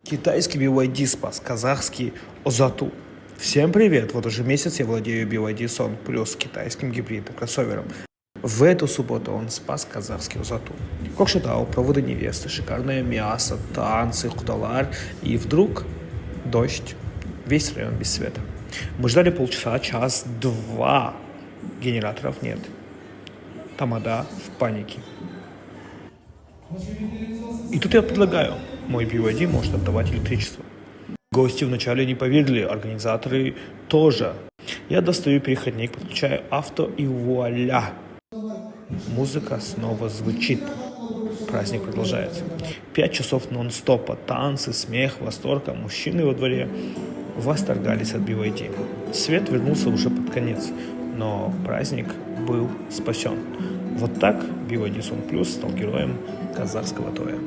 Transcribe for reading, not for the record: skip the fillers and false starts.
Китайский BYD спас казахский Озату. Всем привет! Вот уже месяц я владею BYD Song Plus китайским гибридным кроссовером. В эту субботу он спас казахский Озату. Кокшетау, проводы невесты, шикарное мясо, танцы, худалар. И вдруг дождь. Весь район без света. Мы ждали полчаса, час, два. Генераторов нет. Тамада в панике. И тут я предлагаю, мой BYD может отдавать электричество. Гости вначале не поверили, организаторы тоже. Я достаю переходник, подключаю авто и вуаля! Музыка снова звучит. Праздник продолжается. 5 часов нон-стопа, танцы, смех, восторг, а мужчины во дворе восторгались от BYD. Свет вернулся уже под конец, но праздник был спасен. Вот так BYD Song Plus стал героем казахского тоя.